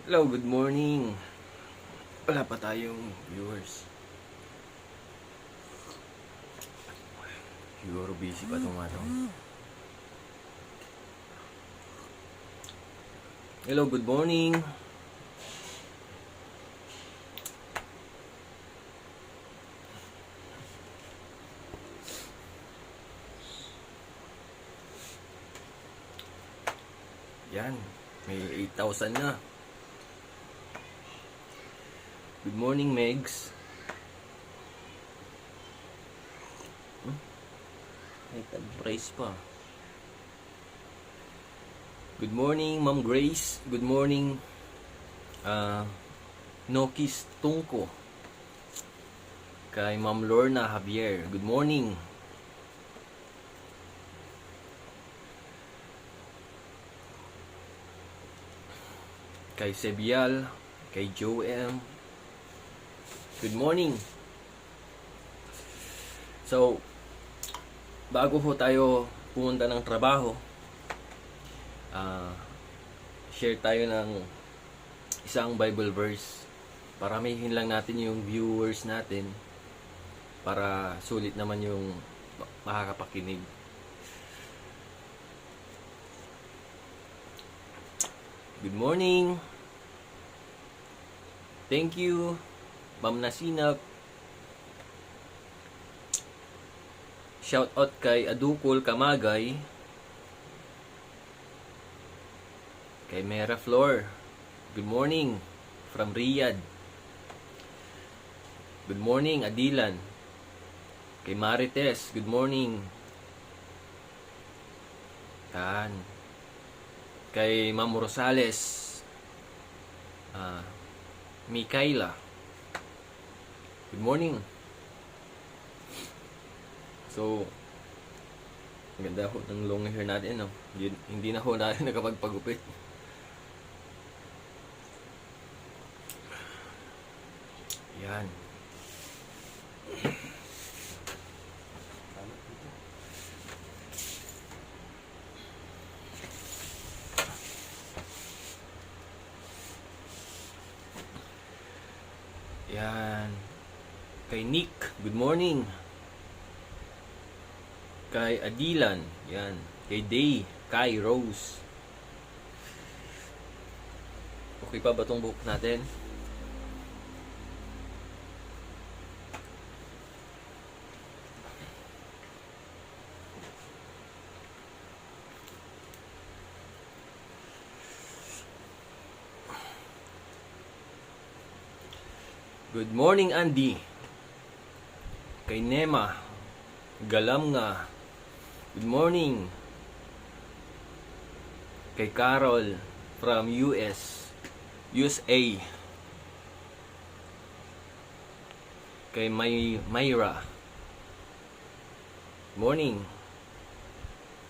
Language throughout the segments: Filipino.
Hello, good morning. Wala pa tayong viewers. Siguro busy pa itong Hello, good morning. Yan, may 8,000 na. Good morning, Megs. May tag-price pa. Good morning, Ma'am Grace. Good morning, Nokis Tungko. Kay Ma'am Lorna Javier. Good morning. Kay Sebial. Kay Joem. Good morning. So, bago ho tayo pumunta ng trabaho, share tayo ng isang Bible verse. Paramihin lang natin yung viewers natin para sulit naman yung makakapakinig. Good morning. Thank you, Ma'am Nasinap. Shout out kay Adukol Kamagay. Kay Mera Flor. Good morning from Riyadh. Good morning, Adilan. Kay Marites, good morning. Yan. Kay Ma'am Rosales. Mikaela. Good morning. So, ganda ho ng long hair natin, no? Hindi na ho natin nakapagpagupit. Yan. Yan. Kay Nick, good morning. Kay Adilan, yan. Kay Day, kay Rose. Okay pa ba itong book natin? Good morning, Andy. Kay Nema, Galam nga. Good morning. Kay Carol from USA. Kay Myra. Morning.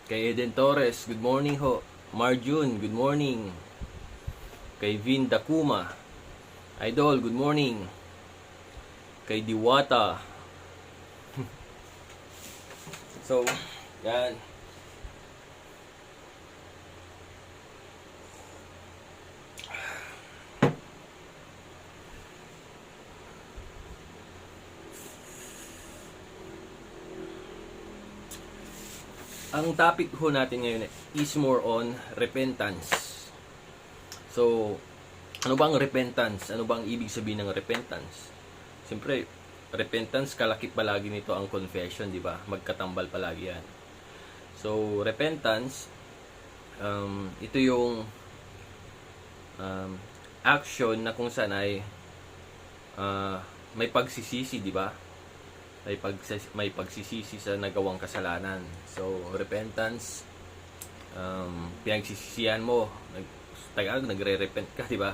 Kay Eden Torres, good morning ho. Marjun, good morning. Kay Vin Dakuma. Idol, good morning. Kay Diwata. So, yan. Ang topic ho natin ngayon is more on repentance. So, ano bang repentance? Ano bang ibig sabihin ng repentance? Siyempre, repentance, kalakip palagi nito ang confession, di ba? Magkatambal palagi yan. So, repentance, ito yung action na kung saan ay may pagsisisi, di ba? May pagsisisi sa nagawang kasalanan. So, repentance, pinagsisisihan mo, nagre-repent ka, di ba?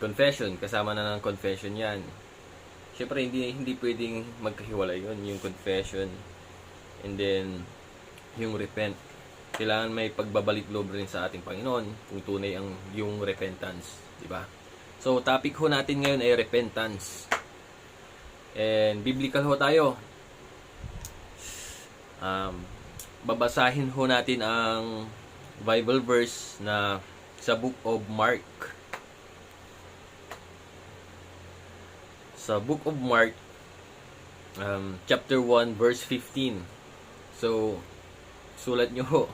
Confession, kasama na ng confession yan. Siyempre, hindi pwedeng magkahiwalay yun, yung confession and then yung repent. Kailangan may pagbabalik loob rin sa ating Panginoon kung tunay yung repentance, di ba? So, topic ho natin ngayon ay repentance. And biblical ho tayo. Babasahin ho natin ang Bible verse na sa Book of Mark. Sa Book of Mark, chapter 1, verse 15. So, sulat nyo ho.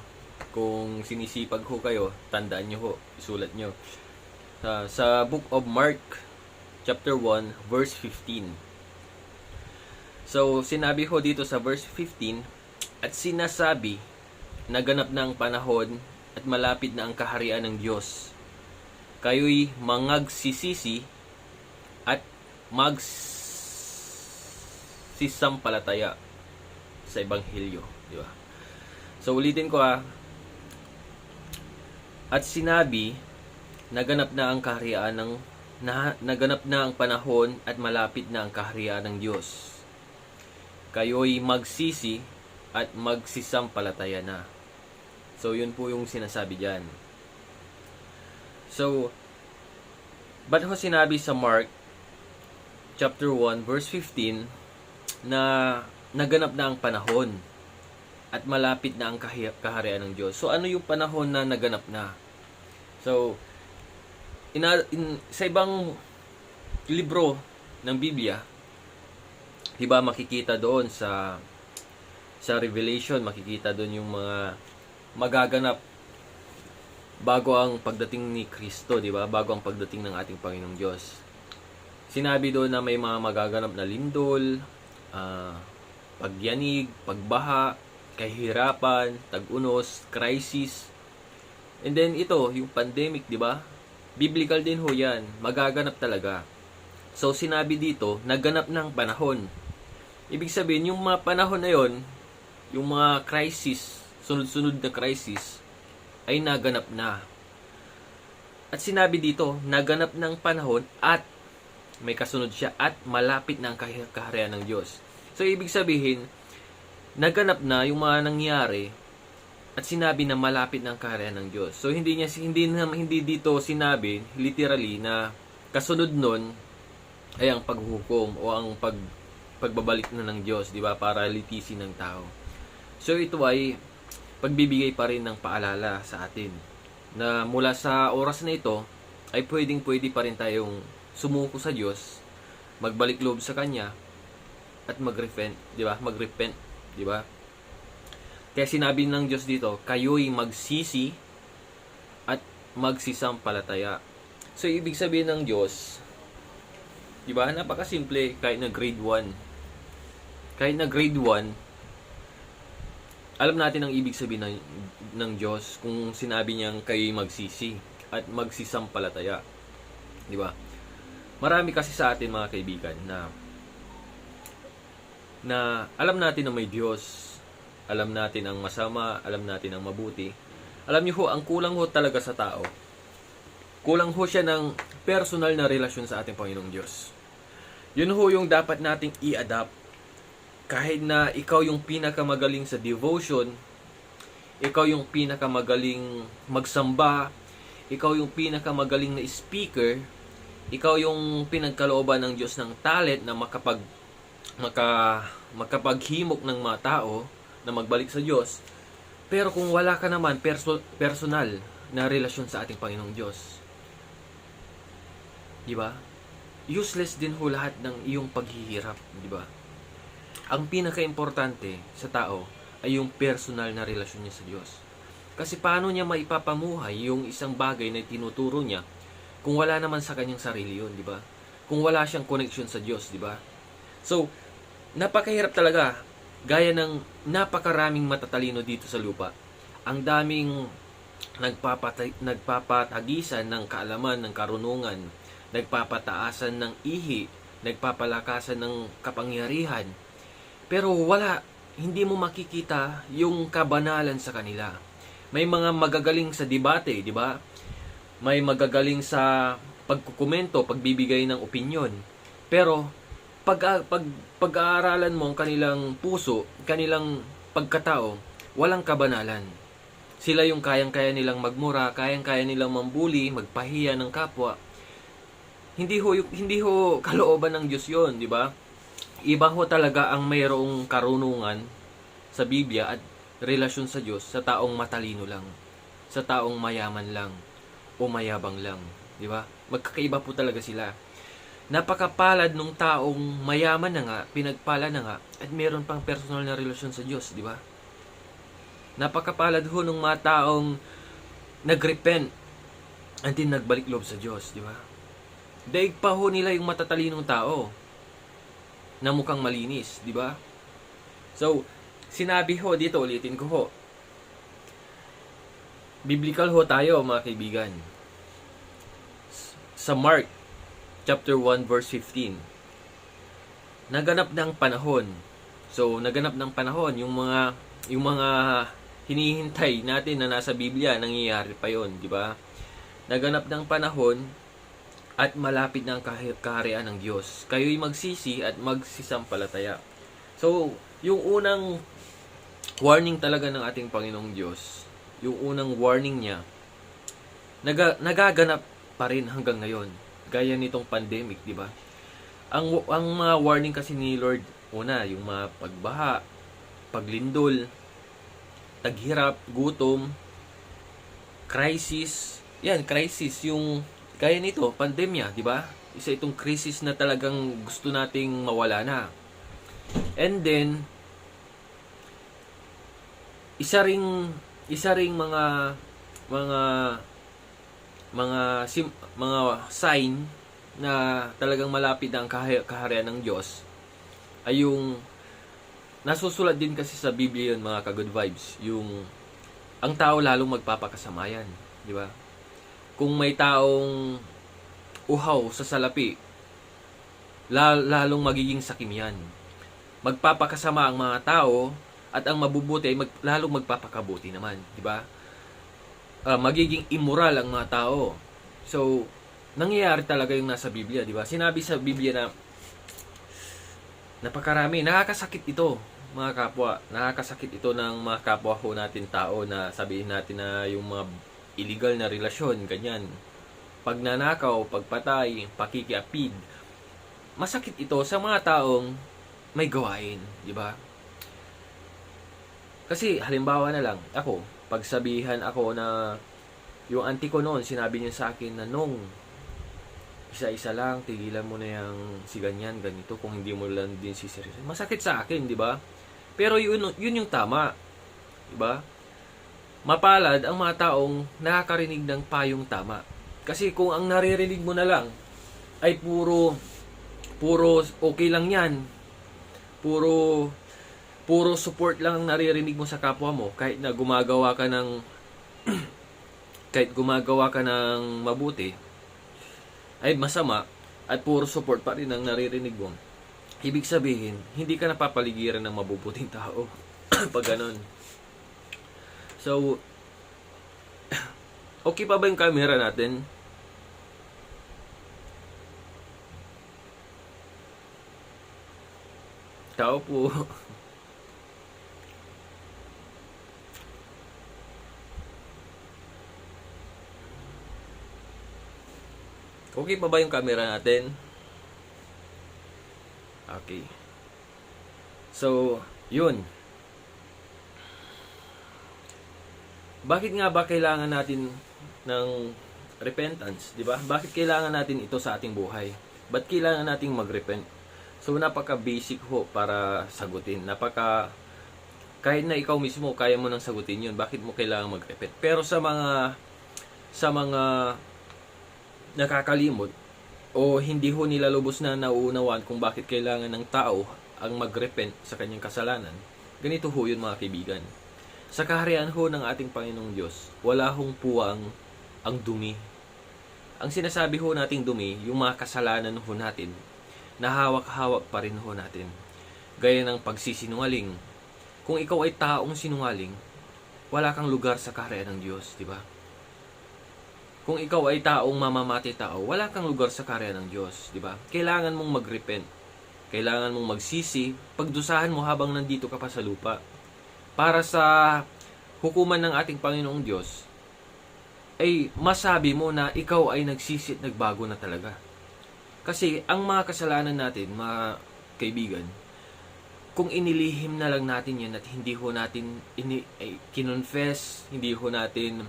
Kung sinisipag ho kayo, tandaan nyo ho. Isulat nyo. Sa Book of Mark, chapter 1, verse 15. So, sinabi ho dito sa verse 15, at sinasabi, naganap na ang panahon at malapit na ang kaharian ng Diyos. Kayo'y mangagsisisi at magsisampalataya sa Ebanghelyo. Di ba? So, ulitin ko At sinabi, naganap na ang kaharian naganap na ang panahon at malapit na ang kaharian ng Diyos. Kayo'y magsisi at magsisampalataya na. So, yun po yung sinasabi dyan. So, ba't ho sinabi sa Mark chapter 1 verse 15 na naganap na ang panahon at malapit na ang kaharian ng Diyos? So, ano yung panahon na naganap na? So, sa ibang libro ng Biblia, diba makikita doon sa Revelation, makikita doon yung mga magaganap bago ang pagdating ni Kristo, diba? Bago ang pagdating ng ating Panginoong Diyos. Sinabi doon na may mga magaganap na lindol, pagyanig, pagbaha, kahirapan, tag-unos, crisis. And then ito, yung pandemic, di ba? Biblical din ho yan. Magaganap talaga. So, sinabi dito, naganap ng panahon. Ibig sabihin, yung mga panahon na yon, yung mga crisis, sunod-sunod na crisis, ay naganap na. At sinabi dito, naganap ng panahon at may kasunod siya at malapit na ang kaharian ng Diyos. So, ibig sabihin, naganap na yung mga nangyari at sinabi na malapit ng kaharian ng Diyos. So hindi dito sinabi literally na kasunod nun ay ang paghukom o ang pagbabalik na ng Diyos, di ba, para litisin ng tao. So ito ay pagbibigay pa rin ng paalala sa atin na mula sa oras na ito ay pwede pa rin tayong sumuko sa Diyos, magbalik loob sa Kanya at mag-repent, di ba? Di ba? Kaya sinabi ng Diyos dito, kayo'y magsisi at magsisampalataya. So, ibig sabihin ng Diyos, di ba? Napakasimple, kahit na grade 1. Kahit na grade 1, alam natin ang ibig sabihin ng Diyos kung sinabi niyang kayo'y magsisi at magsisampalataya. Di ba? Marami kasi sa atin mga kaibigan na alam natin na may Diyos, alam natin ang masama, alam natin ang mabuti. Alam niyo ho, ang kulang ho talaga sa tao, kulang ho siya ng personal na relasyon sa ating Panginoong Diyos. Yun ho yung dapat nating i-adapt. Kahit na ikaw yung pinakamagaling sa devotion, ikaw yung pinakamagaling magsamba, ikaw yung pinakamagaling na speaker, ikaw yung pinagkalooban ng Diyos ng talent na makapaghimok ng mga tao na magbalik sa Diyos. Pero kung wala ka naman personal na relasyon sa ating Panginoong Diyos, di ba? Useless din ho lahat ng iyong paghihirap, di ba? Ang pinaka-importante sa tao ay yung personal na relasyon niya sa Diyos. Kasi paano niya maipapamuhay yung isang bagay na tinuturo niya kung wala naman sa kanyang sarili yun, di ba? Kung wala siyang connection sa Diyos, di ba? So, napakahirap talaga. Gaya ng napakaraming matatalino dito sa lupa. Ang daming nagpapatagisan ng kaalaman, ng karunungan, nagpapataasan ng ihi, nagpapalakasan ng kapangyarihan. Pero hindi mo makikita yung kabanalan sa kanila. May mga magagaling sa debate, di ba? May magagaling sa pagkukomento, pagbibigay ng opinyon. Pero pag-aaralan mo ang kanilang puso, kanilang pagkatao, walang kabanalan. Sila yung kayang-kaya nilang magmura, kayang-kaya nilang mambuli, magpahiya ng kapwa. Hindi ho kalooban ng Diyos 'yon, di ba? Iba ho talaga ang mayroong karunungan sa Biblia at relasyon sa Diyos sa taong matalino lang, sa taong mayaman lang, o mayabang lang, di ba? Magkakaiba po talaga sila. Napakapalad nung taong mayaman na nga, pinagpala na nga, at meron pang personal na relasyon sa Diyos, di ba? Napakapalad ho nung mga taong nagrepent at din nagbalik loob sa Diyos, di ba? Daig pa ho nila yung matatalinong tao na mukhang malinis, di ba? So, sinabi ho dito, ulitin ko ho. Biblical ho tayo, mga kaibigan. Sa Mark chapter 1 verse 15. Naganap ng panahon. So, naganap ng panahon yung mga hinihintay natin na nasa Biblia, nangyayari pa 'yon, di ba? Naganap ng panahon at malapit na ang kaharian ng Diyos. Kayo'y magsisi at magsisampalataya. So, yung unang warning talaga ng ating Panginoong Diyos, yung unang warning niya, nagaganap pa rin hanggang ngayon. Gaya nitong pandemic, di ba? Ang mga warning kasi ni Lord, una, yung mga pagbaha, paglindol, taghirap, gutom, crisis. Yan, crisis, yung gaya nito, pandemya, di ba? Isa itong crisis na talagang gusto nating mawala na. And then, isa ring mga sign na talagang malapit na ang kaharian ng Diyos ay yung nasusulat din kasi sa Biblia yun, mga ka-good vibes, yung ang tao lalong magpapakasamayan, di ba? Kung may taong uhaw sa salapi, lalong magiging sakim yan. Magpapakasama ang mga tao at ang mabubuti ay lalong magpapakabuti naman, di ba? Magiging immoral ang mga tao. So, nangyayari talaga yung nasa Biblia, di ba? Sinabi sa Biblia na napakarami, nakakasakit ito, mga kapwa. Nakakasakit ito ng mga kapwa ho natin tao na sabihin natin na yung mga illegal na relasyon, ganyan. Pagnanakaw, pagpatay, pakikiapid. Masakit ito sa mga taong may gawain, di ba? Kasi halimbawa na lang, ako, pagsabihan ako na yung auntie ko noon, sinabi niya sa akin na nung isa-isa lang, tigilan mo na yung si ganyan, ganito, kung hindi mo lang din siseriyoso. Masakit sa akin, di ba? Pero yun yung tama, di ba? Mapalad ang mga taong nakakarinig ng payong tama. Kasi kung ang naririnig mo na lang ay puro okay lang yan, puro support lang ang naririnig mo sa kapwa mo, kahit na gumagawa ka ng mabuti, ay masama, at puro support pa rin ang naririnig mo. Ibig sabihin, hindi ka napapaligiran ng mabubuting tao. Pag ganun. So, okay pa ba yung camera natin? Tao po. Okay pa ba yung camera natin? Okay. So, yun. Bakit nga ba kailangan natin ng repentance, di ba? Bakit kailangan natin ito sa ating buhay? Ba't kailangan nating mag-repent? So, napaka-basic ho para sagutin. Kahit na ikaw mismo, kaya mo nang sagutin yun. Bakit mo kailangan mag-repent? Pero sa mga nakakalimot o hindi ho nila lubos na nauunawaan kung bakit kailangan ng tao ang mag-repent sa kanyang kasalanan, ganito ho yun, mga kaibigan. Sa kaharian ho ng ating Panginoong Diyos, wala hong puwang ang dumi. Ang sinasabi ho nating dumi, yung mga kasalanan ho natin, nahawak-hawak pa rin ho natin. Gaya ng pagsisinungaling. Kung ikaw ay taong sinungaling, wala kang lugar sa kaharian ng Diyos, di ba? Kung ikaw ay taong mamamati tao, wala kang lugar sa kaharian ng Diyos, di ba? Kailangan mong mag-repent. Kailangan mong magsisi, pagdusahan mo habang nandito ka pa sa lupa. Para sa hukuman ng ating Panginoong Diyos, ay masabi mo na ikaw ay nagsisi at nagbago na talaga. Kasi ang mga kasalanan natin, mga kaibigan, kung inilihim na lang natin yan at hindi ho natin kinonfess, hindi ho natin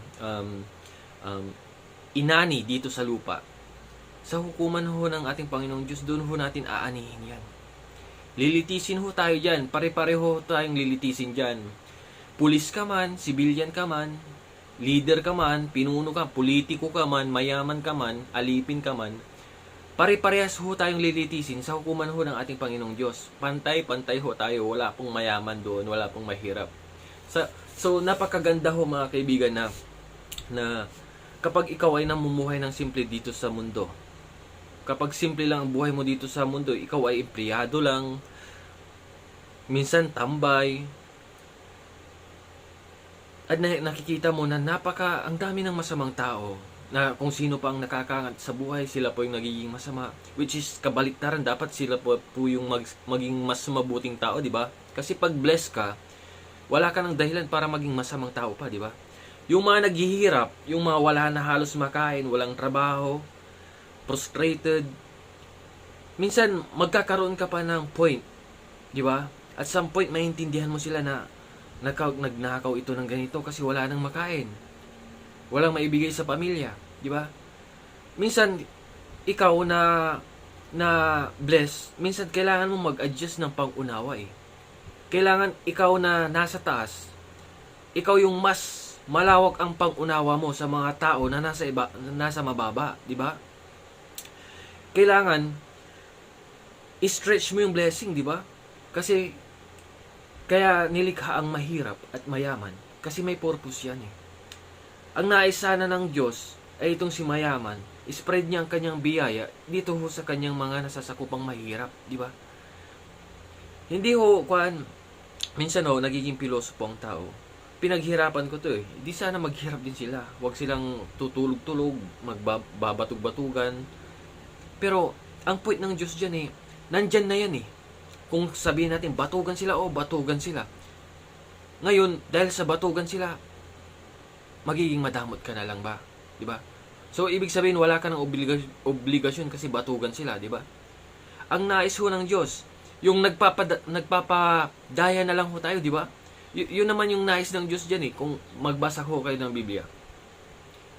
inani dito sa lupa, sa hukuman ho ng ating Panginoong Diyos, doon ho natin aanihin yan. Lilitisin ho tayo dyan. Pare-pareho tayong lilitisin dyan. Pulis ka man, sibilyan ka man, leader ka man, pinuno ka, politiko ka man, mayaman ka man, alipin ka man, pare-parehas ho tayong lilitisin sa hukuman ho ng ating Panginoong Diyos. Pantay-pantay ho tayo. Wala pong mayaman doon, wala pong mahirap. So napakaganda ho mga kaibigan na kapag ikaw ay namumuhay ng simple dito sa mundo, kapag simple lang ang buhay mo dito sa mundo, ikaw ay empleyado lang, minsan tambay, at nakikita mo na ang dami ng masamang tao, na kung sino pa ang nakakaangat sa buhay, sila po yung nagiging masama, which is kabaliktaran. Dapat sila po yung maging mas mabuting tao, di ba? Kasi pag bless ka, wala ka ng dahilan para maging masamang tao pa, di ba? Yung mga naghihirap, yung mga wala na halos makain, walang trabaho, frustrated, minsan magkakaroon ka pa ng point, di ba? At some point maintindihan mo sila na nagnakaw ito ng ganito kasi wala nang makain, walang maibigay sa pamilya, di ba? Minsan ikaw na bless, minsan kailangan mo mag-adjust ng pang-unawa eh. Kailangan ikaw na nasa taas, ikaw yung mas malawak ang pang-unawa mo sa mga tao na nasa mababa, di ba? Kailangan i-stretch mo yung blessing, di ba? Kasi kaya nilikha ang mahirap at mayaman kasi may purpose yan eh. Ang nais sana ng Diyos ay itong si mayaman, spread niya ang kanyang biyaya dito ho sa kanyang mga nasasakupang mahirap, di ba? Hindi ho, minsan ho, nagiging pilosopo ang tao. Pinaghirapan ko to eh. Di sana maghirap din sila. Huwag silang tutulog-tulog, magbabatug-batugan. Pero, ang point ng Diyos dyan eh, nandyan na yan eh. Kung sabihin natin, batugan sila, batugan sila. Ngayon, dahil sa batugan sila, magiging madamot ka na lang ba? Di ba? So, ibig sabihin, wala ka ng obligasyon kasi batugan sila, di ba? Ang nais ho ng Diyos, yung nagpapadaya na lang ho tayo, di ba? Yun naman yung nais ng Diyos dyan eh, kung magbasa ho kayo ng Biblia.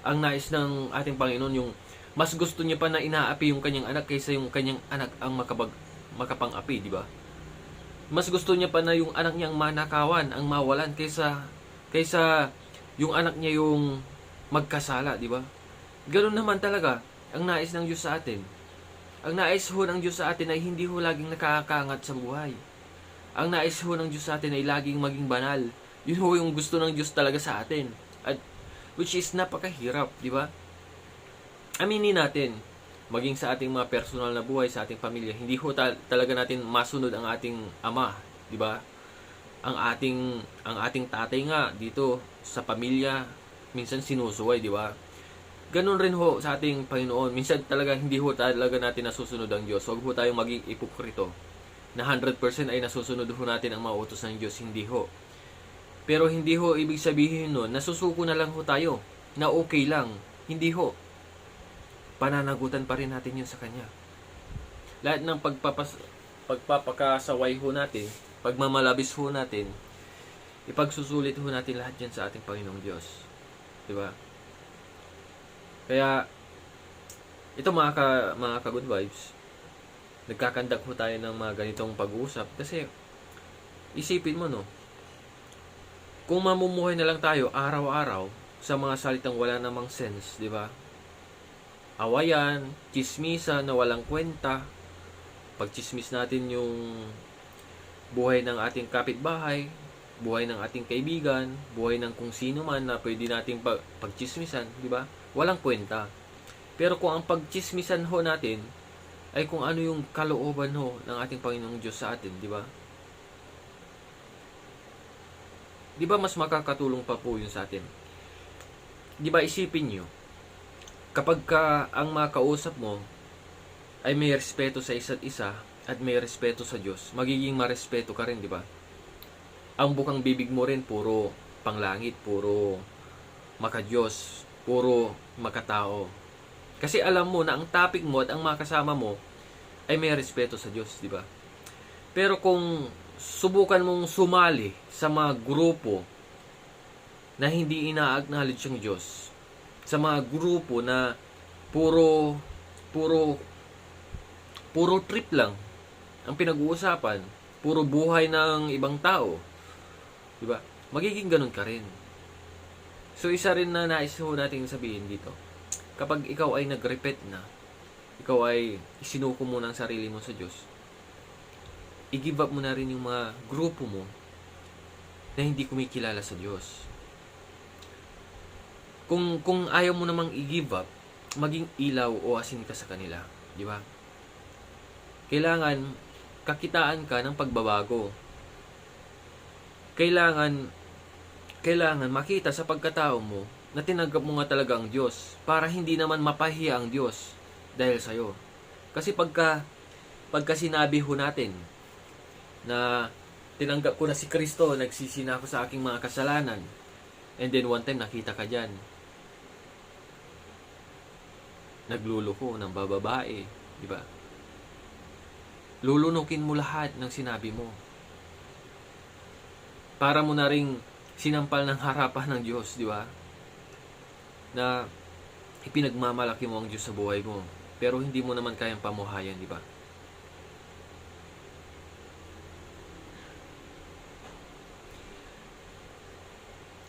Ang nais ng ating Panginoon, yung mas gusto niya pa na inaapi yung kanyang anak kaysa yung kanyang anak ang makapang-api, di ba? Mas gusto niya pa na yung anak niyang manakawan, ang mawalan, kaysa yung anak niya yung magkasala, di ba? Ganoon naman talaga ang nais ng Diyos sa atin. Ang nais ho ng Diyos sa atin ay hindi ho laging nakakaangat sa buhay. Ang nais ho ng Diyos sa atin ay laging maging banal. Yun ho yung gusto ng Diyos talaga sa atin. At which is napakahirap, di ba? Aminin natin, maging sa ating mga personal na buhay, sa ating pamilya, hindi ho talaga natin masunod ang ating ama, di ba? Ang ating tatay nga dito sa pamilya, minsan sinusuway, di ba? Ganon rin ho sa ating Panginoon. Minsan talaga hindi ho talaga natin nasusunod ang Diyos. Huwag ho tayong maging ipokrito na 100% ay nasusunod ho natin ang mga utos ng Diyos. Hindi ho. Pero hindi ho ibig sabihin nun, nasusuko na lang ho tayo, na okay lang. Hindi ho. Pananagutan pa rin natin yun sa Kanya. Lahat ng pagpapakasaway ho natin, pagmamalabis ho natin, ipagsusulit ho natin lahat yan sa ating Panginoong Diyos. Diba? Kaya, ito mga ka-good vibes, nagkakandak ho tayo ng mga ganitong pag-uusap. Kasi, isipin mo no, kung mamumuhay na lang tayo araw-araw sa mga salitang wala namang sense, di ba? Awayan, chismisa na walang kwenta, pagchismis natin yung buhay ng ating kapitbahay, buhay ng ating kaibigan, buhay ng kung sino man na pwede nating pagchismisan, di ba? Walang kwenta. Pero kung ang pagchismisan ho natin ay kung ano yung kalooban ho ng ating Panginoong Diyos sa atin, di ba? Di ba mas makakatulong pa po yun sa atin? Di ba isipin nyo, kapag ang mga kausap mo ay may respeto sa isa't isa at may respeto sa Diyos, magiging marespeto ka rin, di ba? Ang bukang bibig mo rin puro panglangit, puro makadiyos, puro makatao. Kasi alam mo na ang topic mo at ang mga kasama mo ay may respeto sa Diyos, di ba? Pero kung subukan mong sumali sa mga grupo na hindi ina-acknowledge ang Diyos, sa mga grupo na puro puro puro trip lang ang pinag-uusapan, puro buhay ng ibang tao, 'di ba? Magiging ganun ka rin. So isa rin na nais ho nating sabihin dito. Kapag ikaw ay nag-repent na, ikaw ay isinuko mo ng sarili mo sa Diyos, i-give up mo na rin yung mga grupo mo na hindi kumikilala sa Diyos. Kung ayaw mo namang i-give up, maging ilaw o asin ka sa kanila, di ba? Kailangan kakitaan ka ng pagbabago. Kailangan makita sa pagkatao mo na tinanggap mo nga talaga ang Diyos para hindi naman mapahiya ang Diyos dahil sa'yo. Kasi pagka sinabi ho natin na tinanggap ko na si Kristo, nagsisi na ako sa aking mga kasalanan, and then one time nakita ka dyan, nagluluko ng bababae, di ba? Lulunukin mo lahat ng sinabi mo. Para mo na ring sinampal ng harapan ng Diyos, di ba? Na ipinagmamalaki mo ang Diyos sa buhay mo. Pero hindi mo naman kayang pamuhayan, di ba?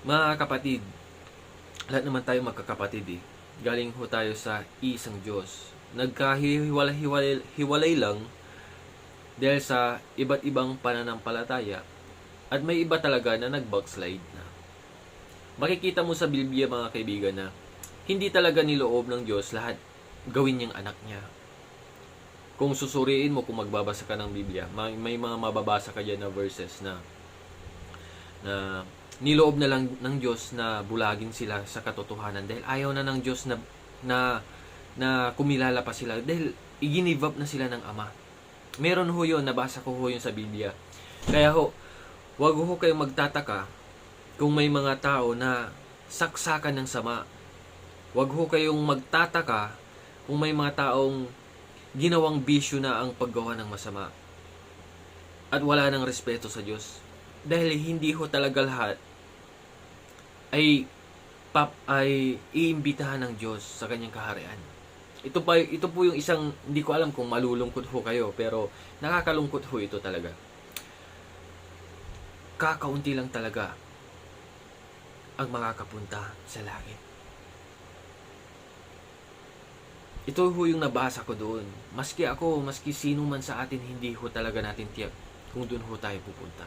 Mga kapatid, lahat naman tayo magkakapatid eh. Galing ho tayo sa isang Diyos. Nagkahiwalay lang dahil sa iba't ibang pananampalataya at may iba talaga na nag-backslide na. Makikita mo sa Biblia mga kaibigan na hindi talaga niloob ng Diyos lahat gawin niyang anak niya. Kung susuriin mo, kung magbabasa ka ng Biblia, may mga mababasa ka dyan na verses na niloob na lang ng Diyos na bulagin sila sa katotohanan dahil ayaw na ng Diyos na kumilala pa sila dahil i-give up na sila ng Ama. Meron ho yun, nabasa ko ho yun sa Biblia. Kaya ho, wag ho kayong magtataka kung may mga tao na saksakan ng sama. Wag ho kayong magtataka kung may mga taong ginawang bisyo na ang paggawa ng masama at wala ng respeto sa Diyos. Dahil hindi ho talaga lahat ay iimbitahan ng Diyos sa kanyang kaharian. Ito po yung isang, hindi ko alam kung malulungkot ho kayo, pero nakakalungkot ho ito talaga. Kakaunti lang talaga ang makakapunta sa langit. Ito ho yung nabasa ko doon. Maski sino man sa atin, hindi ho talaga natin tiyak kung doon ho tayo pupunta.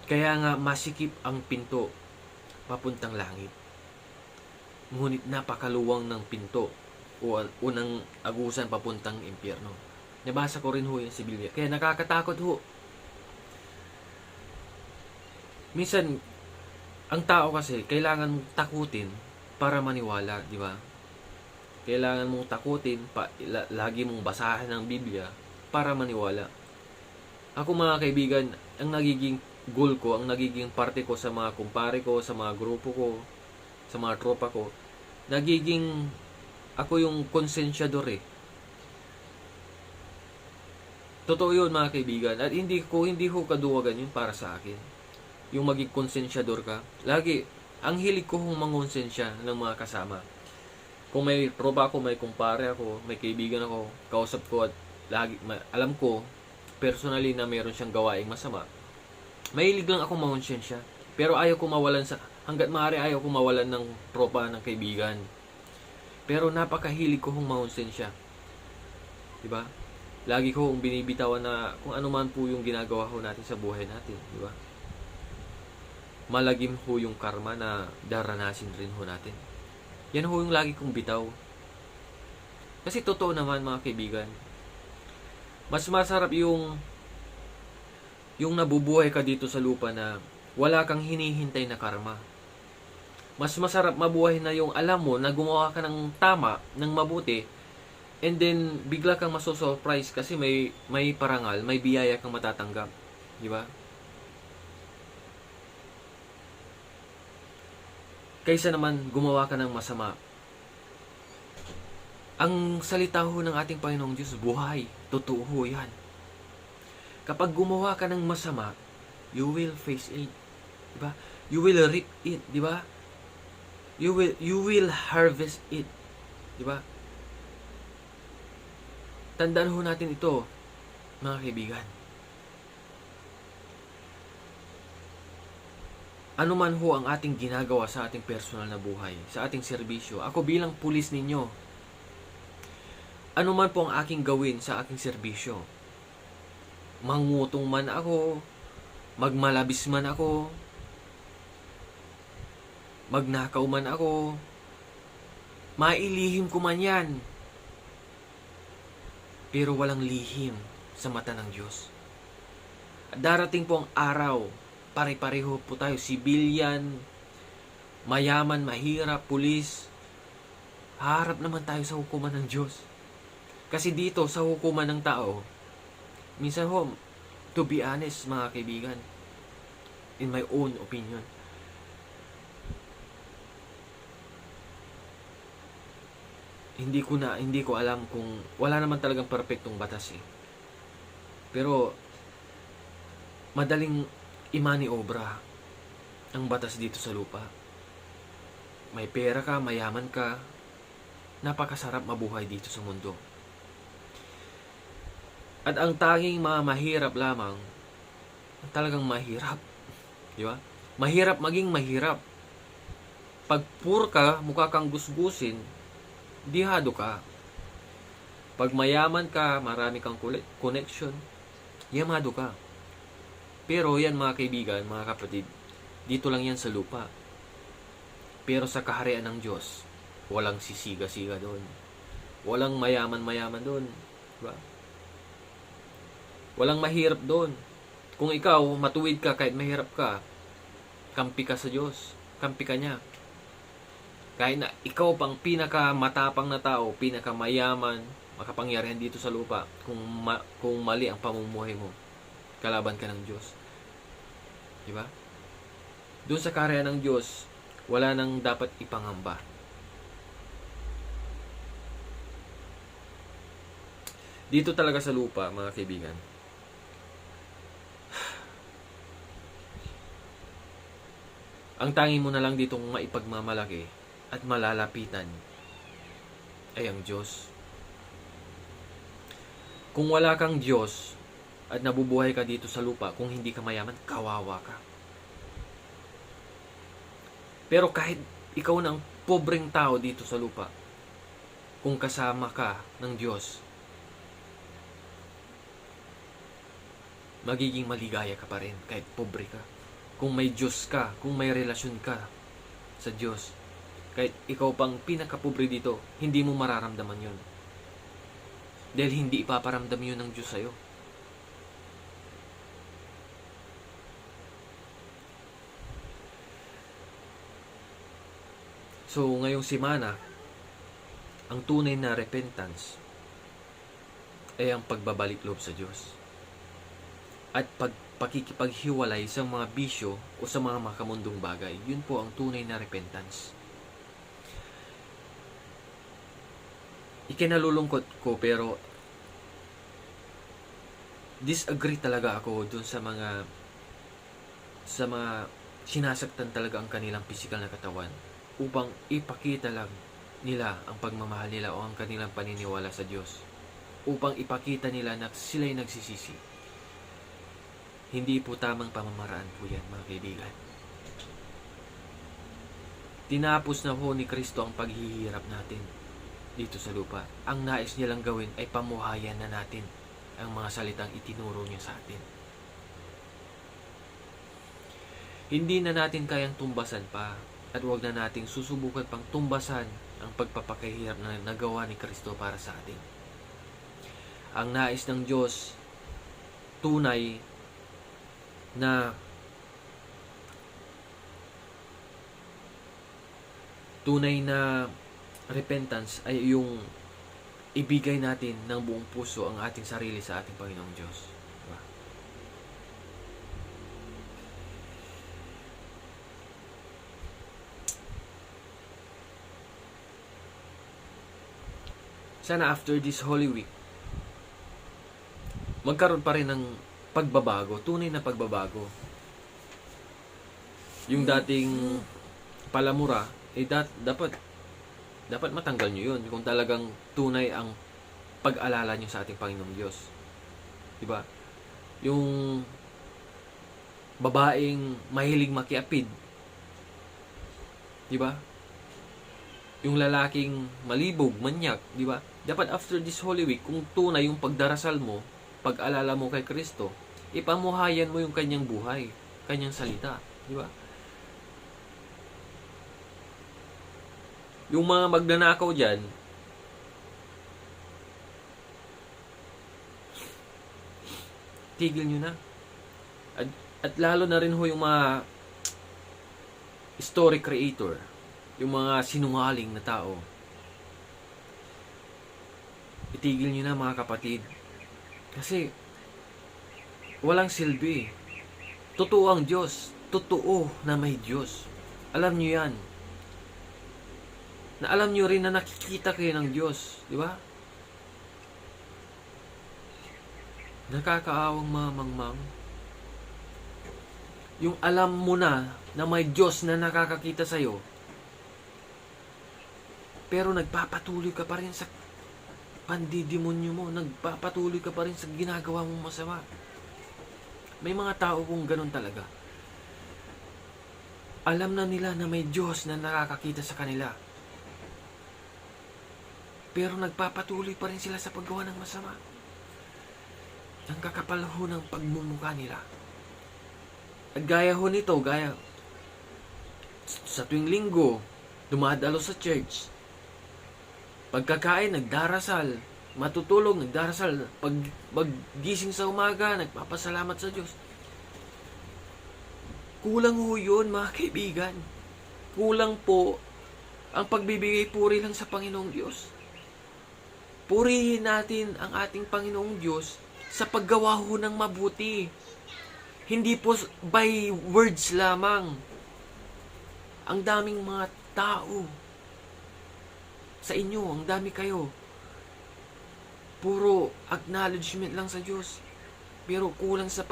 Kaya nga masikip ang pinto papuntang langit. Ngunit napakaluwang ng pinto o unang agusan papuntang impyerno. Nabasa ko rin ho yung sa Biblia. Kaya nakakatakot ho. Minsan, ang tao kasi kailangan mong takutin para maniwala, di ba? Kailangan mong takutin, lagi mong basahin ang Biblia para maniwala. Ako mga kaibigan, ang nagiging goal ko, ang nagiging parte ko sa mga kumpare ko, sa mga grupo ko, sa mga tropa ko, ako yung konsensyador eh. Totoo yun mga kaibigan. At hindi ko kaduwagan yun para sa akin. Yung maging konsensyador ka. Lagi, ang hilig ko hong mangonsensya ng mga kasama. Kung may tropa ako, may kumpare ako, may kaibigan ako, kausap ko at alam ko, personally na meron siyang gawaing masama, mahilig lang akong mangonsensya. Pero hanggat maaari ayaw ko mawalan ng tropa, ng kaibigan. Pero napakahilig ko hong mangonsensya. Diba? Lagi ko hong binibitawan na kung ano man po yung ginagawa ho natin sa buhay natin. Diba? Malagim ho yung karma na daranasin rin ho natin. Yan ho yung lagi kong bitaw. Kasi totoo naman mga kaibigan, mas masarap yung nabubuhay ka dito sa lupa na wala kang hinihintay na karma. Mas masarap mabuhay na yung alam mo na gumawa ka ng tama, ng mabuti, and then bigla kang maso-surprise kasi may parangal, may biyaya kang matatanggap. Di ba? Kaysa naman gumawa ka ng masama. Ang salita ho ng ating Panginoong Diyos, buhay. Totoo ho yan. Kapag gumawa ka ng masama, you will face it. Diba? You will reap it. Diba? you will harvest it. Di ba? Tandaan ho natin ito, mga kaibigan. Ano man ho ang ating ginagawa sa ating personal na buhay, sa ating serbisyo, ako bilang pulis ninyo, ano man po ang aking gawin sa aking serbisyo, mangutong man ako, magmalabis man ako, magnakaw man ako, mailihim ko man yan, pero walang lihim sa mata ng Diyos. At darating po ang araw, pare-pareho po tayo, sibilyan, mayaman, mahirap, pulis, harap naman tayo sa hukuman ng Diyos. Kasi dito, sa hukuman ng tao, minsan ho, to be honest, mga kaibigan, in my own opinion, hindi ko alam kung wala naman talagang perfectong batas eh. Pero madaling imani-obra ang batas dito sa lupa. May pera ka, mayaman ka, napakasarap mabuhay dito sa mundo. At ang tanging mga mahirap lamang, talagang mahirap. Di ba? Mahirap maging mahirap. Pag poor ka, mukha kang gusgusin, dihado ka. Pag mayaman ka, marami kang connection, yamado ka. Pero yan mga kaibigan, mga kapatid, dito lang yan sa lupa. Pero sa kaharian ng Diyos, walang sisiga-siga doon. Walang mayaman-mayaman doon. Diba? Walang mahirap doon. Kung ikaw, matuwid ka kahit mahirap ka, kampi ka sa Diyos. Kampi ka niya. Kahit na ikaw pang pinakamatapang na tao, pinakamayaman, makapangyarihan dito sa lupa, kung mali ang pamumuhay mo, kalaban ka ng Diyos. Diba? Doon sa kaharian ng Diyos, wala nang dapat ipangamba. Dito talaga sa lupa, mga kaibigan, ang tangi mo na lang ditong maipagmamalaki at malalapitan ay ang Diyos. Kung wala kang Diyos at nabubuhay ka dito sa lupa, kung hindi ka mayaman, kawawa ka. Pero kahit ikaw na ang pobreng tao dito sa lupa, kung kasama ka ng Diyos, magiging maligaya ka pa rin kahit pobre ka. Kung may Diyos ka, kung may relasyon ka sa Diyos, kahit ikaw pang pinakapobre dito, hindi mo mararamdaman yun. Dahil hindi ipaparamdam yun ng Diyos sa'yo. So, ngayong simana, ang tunay na repentance ay ang pagbabalik loob sa Diyos. At pakikipaghiwalay sa mga bisyo o sa mga makamundong bagay. Yun po ang tunay na repentance. Ikinalulungkot ko pero disagree talaga ako dun sa mga sinasaktan talaga ang kanilang physical na katawan upang ipakita lang nila ang pagmamahal nila o ang kanilang paniniwala sa Diyos, upang ipakita nila na sila'y nagsisisi. Hindi po tamang pamamaraan po yan, mga kaibigan. Tinapos na po ni Kristo ang paghihirap natin dito sa lupa. Ang nais niya lang gawin ay pamuhayan na natin ang mga salitang itinuro niya sa atin. Hindi na natin kayang tumbasan pa at huwag na nating susubukan pang tumbasan ang pagpapakahirap na nagawa ni Kristo para sa atin. Ang nais ng Diyos, tunay na repentance ay yung ibigay natin ng buong puso ang ating sarili sa ating Panginoong Diyos. Diba? Sana after this Holy Week, magkaroon pa rin ng pagbabago, tunay na pagbabago. Yung dating palamura, dapat matanggal nyo yun kung talagang tunay ang pag-alala nyo sa ating Panginoong Diyos. Diba? Yung babaeng mahilig makiapid. Diba? Yung lalaking malibog, manyak. Diba? Dapat after this Holy Week, kung tunay yung pagdarasal mo, pag-alala mo kay Kristo, ipamuhayan mo yung kanyang buhay, kanyang salita. Diba? Yung mga magnanakaw dyan, tigil nyo na. At lalo na rin ho yung mga story creator, yung mga sinungaling na tao. Itigil nyo na mga kapatid. Kasi, walang silbi. Totoo ang Diyos. Totoo na may Diyos. Alam nyo yan. Na alam nyo rin na nakikita kayo ng Diyos. Di ba? Nakakaawang mamangmang. Yung alam mo na may Diyos na nakakakita sa'yo, pero nagpapatuloy ka pa rin sa pandidemonyo mo, nagpapatuloy ka pa rin sa ginagawa mong masama. May mga tao kung ganun talaga. Alam na nila na may Diyos na nakakakita sa kanila, pero nagpapatuloy pa rin sila sa paggawa ng masama. Ang kakapal ho ng pagmumukha nila. At gaya ho nito, gaya sa tuwing linggo, dumadalo sa church. Pagkakain, nagdarasal. Matutulog, nagdarasal. Paggising sa umaga, nagpapasalamat sa Diyos. Kulang ho yun, mga kaibigan. Kulang po ang pagbibigay puri lang sa Panginoong Diyos. Purihin natin ang ating Panginoong Diyos sa paggawa ho ng mabuti. Hindi po by words lamang. Ang daming mga tao sa inyo, ang dami kayo. Puro acknowledgement lang sa Diyos. Pero kulang sa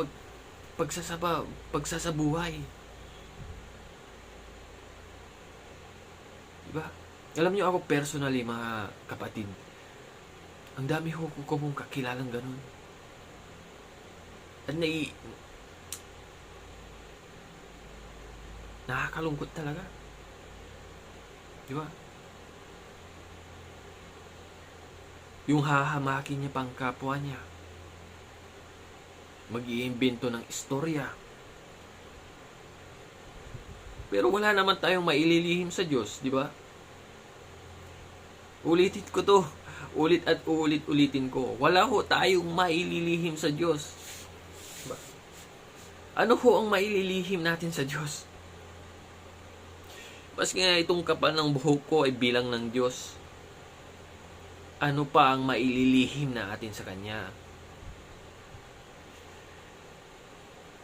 pagsasabuhay. Diba? Alam niyo ako personally, mga kapatid, ang dami ko mong kakilalang ganun. At nakakalungkot talaga. Diba? Yung hahamakin niya pang kapwa niya. Mag-iimbento ng istorya. Pero wala naman tayong maililihim sa Diyos, di ba? Ulitin ko to. Ulit at ulitin ko. Wala ho tayong maililihim sa Diyos. Diba? Ano ho ang maililihim natin sa Diyos? Maski nga itong kapal ng buhok ko ay bilang ng Diyos. Ano pa ang maililihim natin sa Kanya?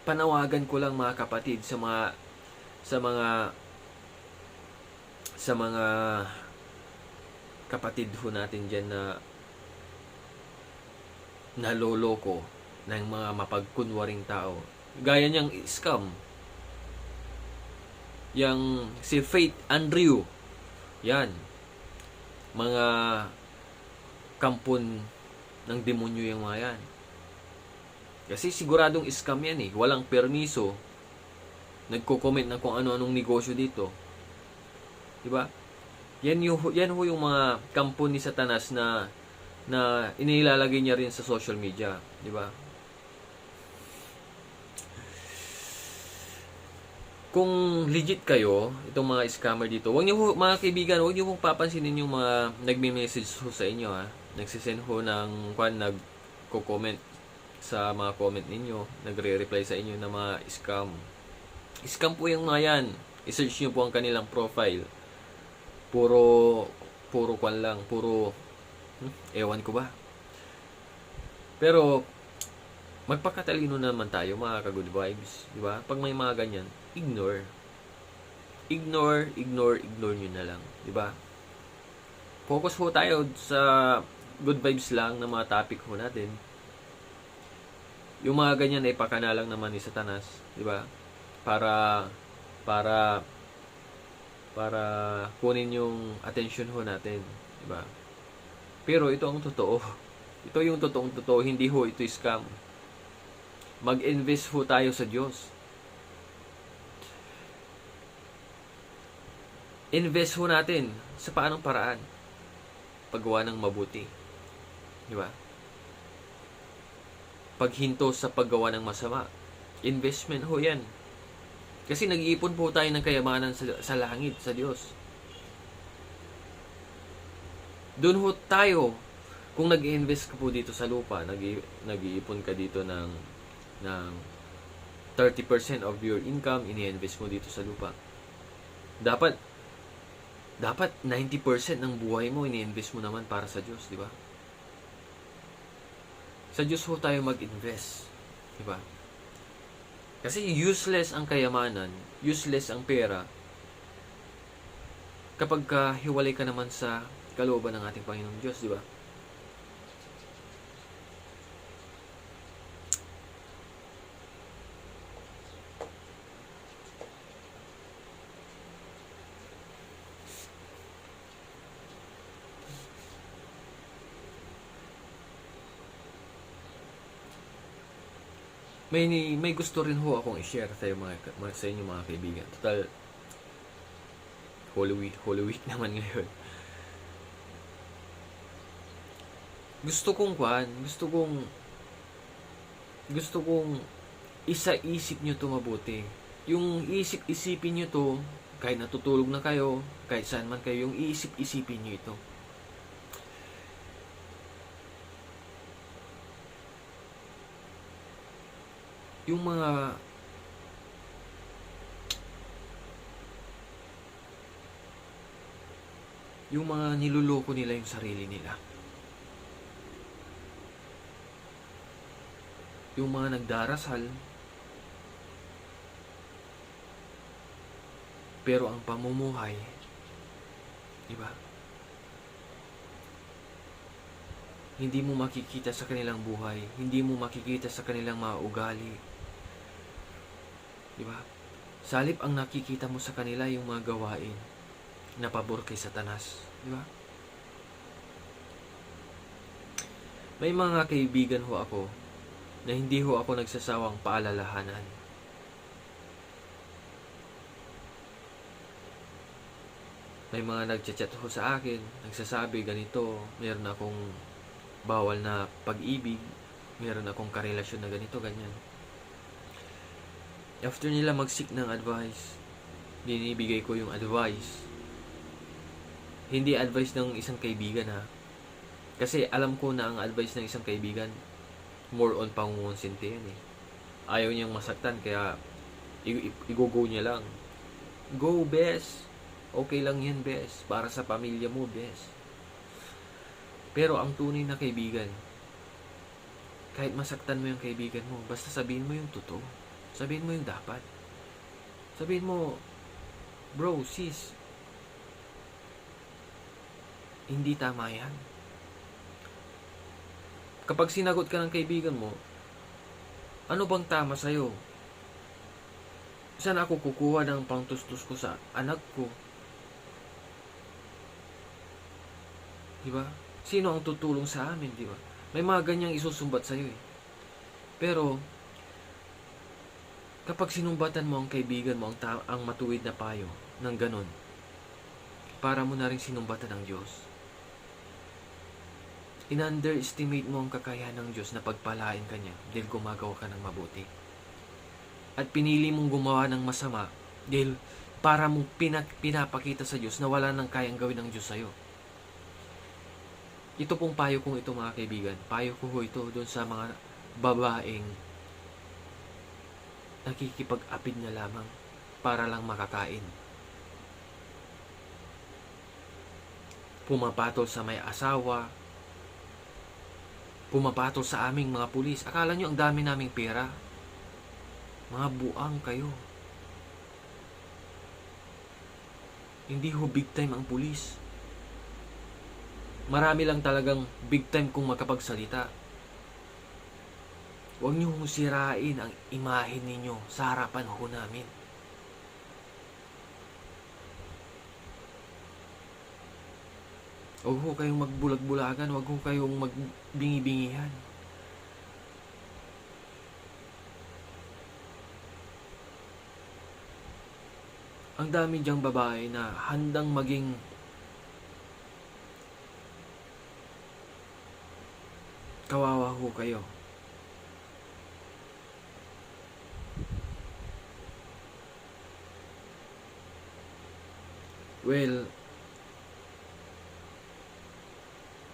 Panawagan ko lang, mga kapatid, sa mga kapatid ho natin dyan na naloloko ng mga mapagkunwaring tao. Gaya niyang scam. Yang si Faith Andrew. Yan. Mga kampon ng demonyo yung mga yan. Kasi siguradong scam yan eh. Walang permiso. Nagko-comment na kung ano-anong negosyo dito. Diba? Yan ho yung mga kampon ni Satanas na inilalagay niya rin sa social media. Diba? Kung legit kayo, itong mga scammer dito, wag niyo ho, mga kaibigan, wag niyo pong papansinin yung mga nagme-message ho sa inyo, ha. Nagsisend ho ng nagko-comment sa mga comment ninyo, nagre-reply sa inyo ng mga scam. Scam po yung mga yan. I-search niyo po ang kanilang profile. Puro lang, ewan ko ba. Pero magpakatalino naman tayo, mga ka-good vibes, di ba? Pag may mga ganyan, ignore nyo na lang, di ba? Focus ho tayo sa good vibes lang na mga topic ho natin. Yung mga ganyan ay pakana lang naman ni Satanas, di ba? Para para kunin yung attention ho natin, di ba? Pero ito ang totoo. Ito yung totoong totoo, hindi ho ito scam. Mag-invest ho tayo sa Diyos. Invest ho natin sa paanong paraan? Paggawa ng mabuti. Di ba? Paghinto sa paggawa ng masama. Investment ho yan. Kasi nag-iipon po tayo ng kayamanan sa langit, sa Diyos. Doon ho tayo, kung nag-invest ka po dito sa lupa, nag-iipon ka dito ng 30% of your income, ini-invest mo dito sa lupa. Dapat 90% ng buhay mo, ini-invest mo naman para sa Diyos, di ba? Sa Diyos ho tayo mag-invest, di ba? Kasi useless ang kayamanan, useless ang pera, kapag hiwalay ka naman sa kalooban ng ating Panginoong Diyos, di ba? May gusto rin ho akong i-share sa inyo mga kaibigan. Total Holy Week naman ngayon. Gusto kong isa-isip nyo to mabuti. Yung isipin nyo to, kahit natutulog na kayo, kahit saan man kayo, yung isipin nyo ito. Yung mga niluloko nila yung sarili nila. Yung mga nagdarasal, pero ang pamumuhay, diba? Hindi mo makikita sa kanilang buhay, hindi mo makikita sa kanilang mga ugali. Diba? Salip ang nakikita mo sa kanila yung mga gawain na pabor kay Satanas. Diba? May mga kaibigan ho ako na hindi ho ako nagsasawang paalalahanan. May mga nagchat-chat ho sa akin, nagsasabi ganito, meron akong bawal na pag-ibig, meron akong karelasyon na ganito, ganyan. After nila mag-seek ng advice, binibigay ko yung advice. Hindi advice ng isang kaibigan ha. Kasi alam ko na ang advice ng isang kaibigan, more on pangungonsinti yan eh. Ayaw niyang masaktan, kaya i-go niya lang. Go, best. Okay lang yan, best. Para sa pamilya mo, best. Pero ang tunay na kaibigan, kahit masaktan mo yung kaibigan mo, basta sabihin mo yung totoo. Sabihin mo yung dapat. Sabihin mo, bro, sis, hindi tama yan. Kapag sinagot ka ng kaibigan mo, ano bang tama sa'yo? Saan ako kukuha ng pangtustos ko sa anak ko? Diba? Sino ang tutulong sa amin, diba? May mga ganyang isusumbat sa'yo eh. Pero, kapag sinumbatan mo ang kaibigan mo ang matuwid na payo ng ganon, para mo na rin sinumbatan ng Diyos. In-underestimate mo ang kakayahan ng Diyos na pagpalain ka niya dahil gumagawa ka ng mabuti. At pinili mong gumawa ng masama dahil para mong pinapakita sa Diyos na wala nang kayang gawin ng Diyos sa'yo. Ito pong payo kong ito mga kaibigan. Payo ko ito doon sa mga babaeng nakikipag-apid na lamang para lang makakain. Pumapatol sa may asawa, pumapatol sa aming mga pulis. Akala nyo ang dami naming pera? Mga buang kayo. Hindi ho big time ang pulis. Marami lang talagang big time kung magkapagsalita. Huwag niyo sirain ang imahe ninyo sa harapan ho namin. Huwag ho kayong magbulag-bulagan, huwag ho kayong magbingi-bingihan. Ang dami diyang babae na handang maging kawawa ho kayo. Well,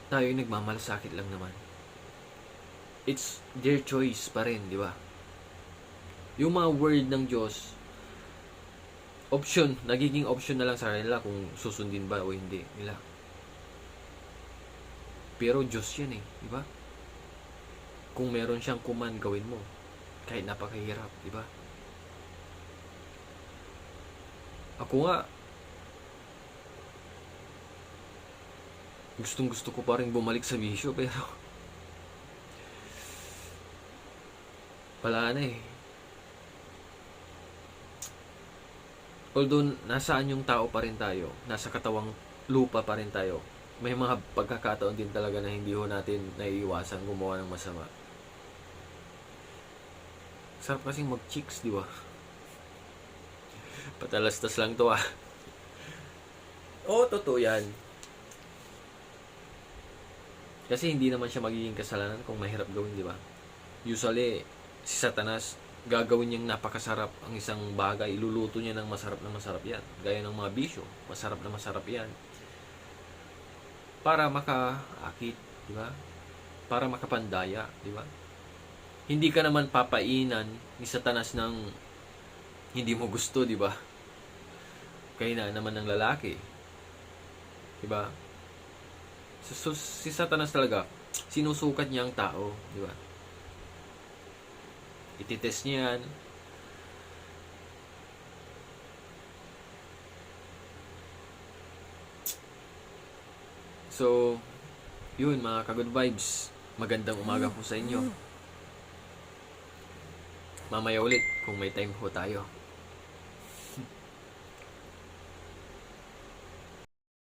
tayo nagmamalasakit lang naman. It's their choice pa rin, di ba? Yung mga word ng Diyos, option, nagiging option na lang sa kanila kung susundin ba o hindi nila. Pero Diyos yan eh, di ba? Kung meron siyang command, gawin mo. Kahit napakahirap, di ba? Ako nga, gustong gusto ko pa rin bumalik sa bisyo, pero wala na eh. Although nasaan yung tao pa rin tayo, nasa katawang lupa pa rin tayo, may mga pagkakataon din talaga na hindi ho natin naiiwasan gumawa ng masama. Sarap kasing mag-chicks, di ba? Patalastas lang to ah. Oo, totoo yan. Kasi hindi naman siya magiging kasalanan kung mahirap gawin, di ba? Usually, si Satanas, gagawin niyang napakasarap ang isang bagay. Iluluto niya ng masarap yan. Gaya ng mga bisyo, masarap na masarap yan. Para makaakit, di ba? Para makapandaya, di ba? Hindi ka naman papainan ni Satanas ng hindi mo gusto, di ba? Kaya naman ng lalaki. Di ba? So, si Satanas talaga, sinusukat niya ang tao, di ba? Ititest niya yan. So, yun mga ka-good vibes. Magandang umaga po sa inyo. Mamaya ulit kung may time po tayo.